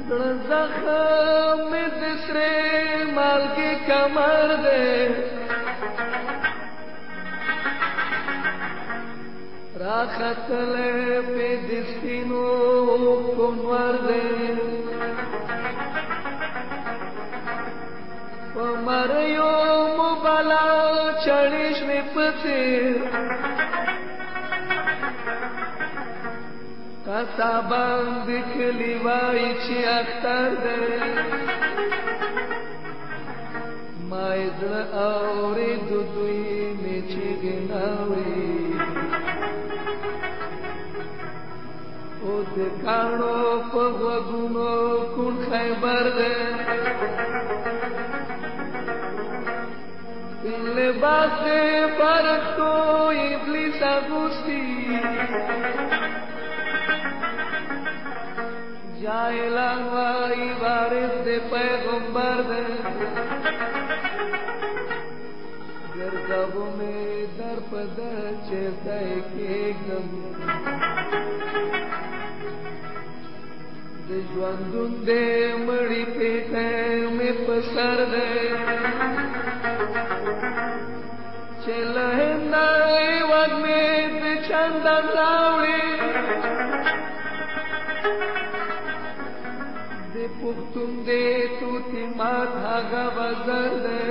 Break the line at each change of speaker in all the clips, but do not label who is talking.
زړه زخم مې د سرې مالګې کمر دی راختلی پې د سپینو کونور دی په مریو مبلا چړې شوې په تېر کتا باندې کلی وایي چې اختر دی ما یې زړه اورېد دوی مې چیغې ناوري او د کاڼو په غوږونو کوڼ خیبر دی سپین لباس دی فرښتو ابلیس اغوستي جاهلان وایي وارث د پیغمبر دی ګرځوو مې در په در چېرته یې کېږدم د ژوندون د مړي پیټی مې په سر دی چې له هنده هېواد مې د چندان راوړي د پښتون د توتي مات هغه وزر دی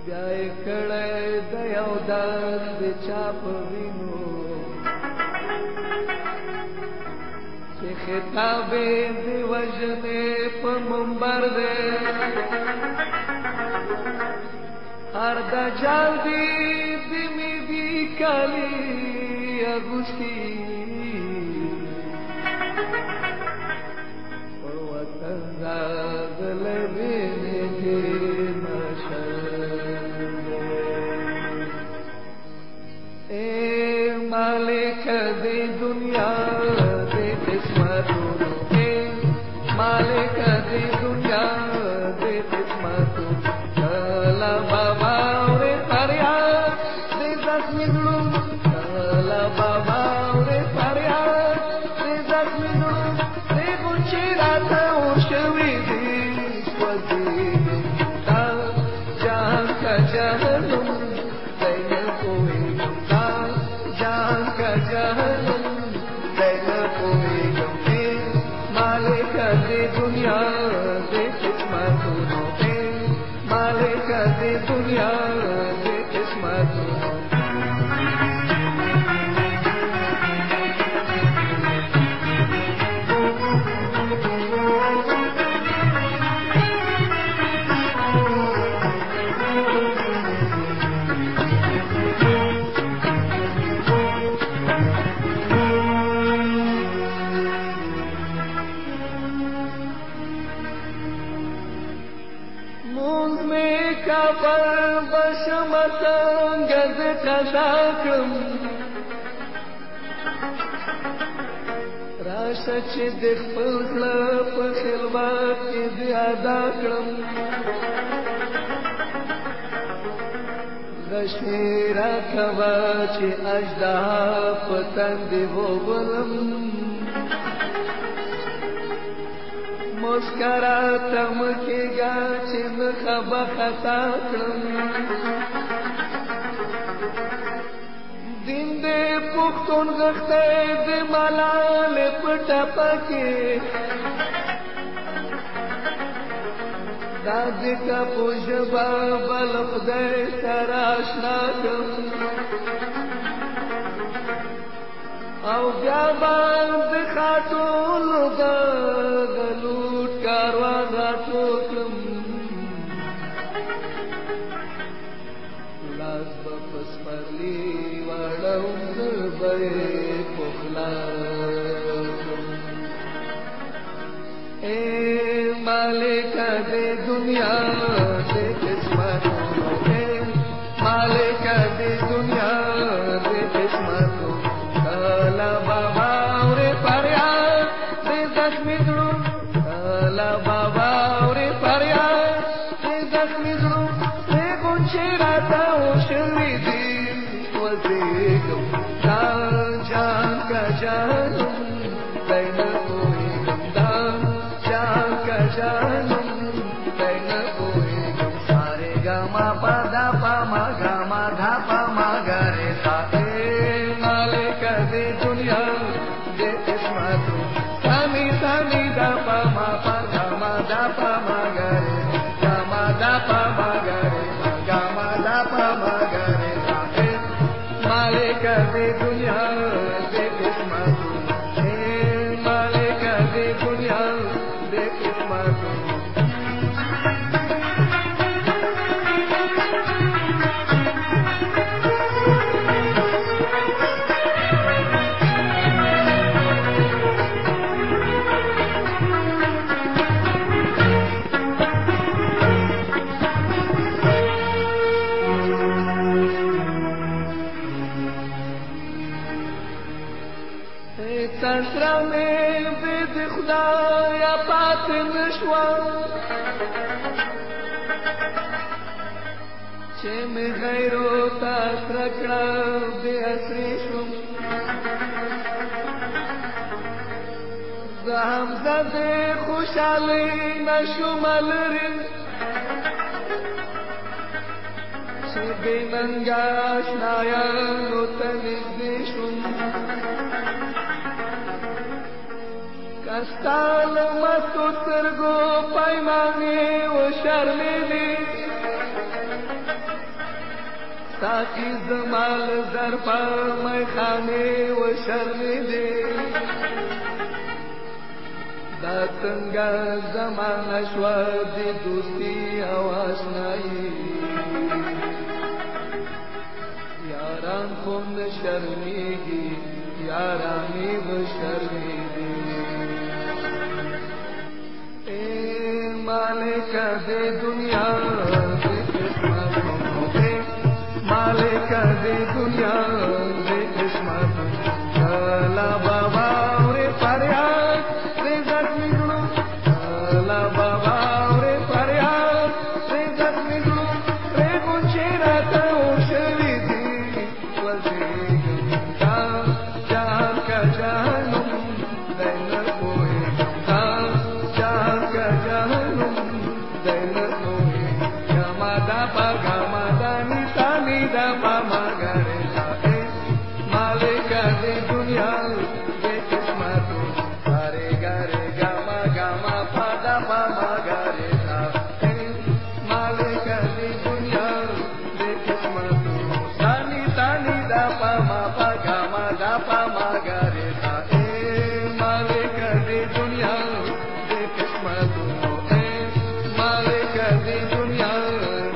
بیا یې کړی د یو داس د چا په وینو چې خطاب یې د وژنې په منبر دی هر دجال دی د میدي کالي اغوستي په وطن راغلی وینې ډېر نشر اے مالک د دنیا د قسمتونو اے مالک د دنیا د قسمتونو کله بابا اورې فریاد د زخمي زړونو کله بابا اورې فریاد د زخمي زړونو د غونچې راته ورشوي دي سوځېږي دا جهان که جهنم دی نه پوهېږم دا جهان که جهنم دی نه پوهېږم ای مالکه د دنیا د قسمتونو ای مالکه د دنیا د قسمتونو مونږ مې کافر بشم څنګه د قضا کړم راشه چې د خپل زړه په خلوت کې دې ادا کړم غش مې راکوه چې اژدها په تندې وبلم مسکراته مه کېږه چې نښه به خطا کړم دین د پښتون غښتی د ملالې په ټپه کې دا ځکه په ژبه بل خدای سره اشنا کړم او بیا باندې خاټولو به د لوټ کاروان راټول کړم لاس به په سپرلي واړوم زړه به یې پخلا کړم ای مالکه د دنیا د قسمتونو ای مالکه د دنیا د قسمتونو کله بابا اورې فریاد د زخمي زړونو کله بابا اورې فریاد د زخمي زړونو د غونچې راته وشوي دي وزېږم دا جان که جان دنیا دې قسمت سامي سامي دا پا ما پا گا ما دا پا ما گا رے گا ما دا پا ما گا رے گا ما دا پا ما گا رے مالک دې دنیا دې قسمت مالک دې دنیا دې قسمت تسرا میں بید خدا یا پات نشوا چه میں غیرو تسرا کڑا بے اسری شم زہم زد خوشالی نشم لرم چه گئی منگاش نایا نتنزدی شم کستال مستو سترگو پیمانی و شرمیدی ساقی زمال زرپا میخانی و شرمیدی دا تنگا زمان شوا دی دوستی او آشنائی یاران خون شرمیگی یارانی و شرمیدی مالک دے دنیا دے قسمت مالک دے دنیا دے قسمت لا بابا رے فریاد رے زخمی گلو لا بابا رے فریاد رے زخمی گلو رے گنچے راتا اوشوی دی وزی گمتا جان کا جانم دین کوئی گمتا جان کا جانم دین کوئی گما دا پا گما دا نیتا نیدا پا ماگا رے جائے مالک دے دنیا دے قسمتو سارے گارے گما گما پا دا پا ماگا رے جائے مالک دے دنیا دے قسمتو سانی تانی دا پا ما پا گما دا پا ماگا رے جائے مالک دے دنیا دے قسمتو مالک دے دنیا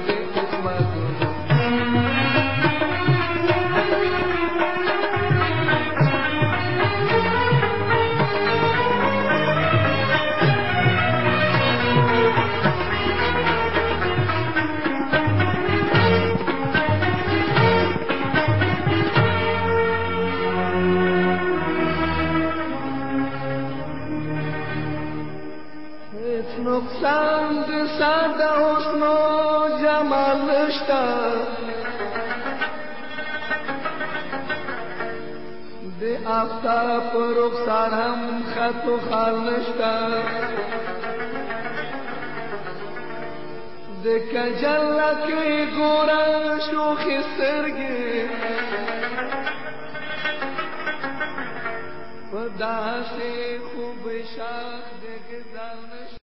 دے قسمتو نقصان د ساده حسنو جمال نشتا د آفتاب پر رخسار هم خط و خال نشتا د کجل کې ګورا شوخې سترګې په داسې خوب شاخ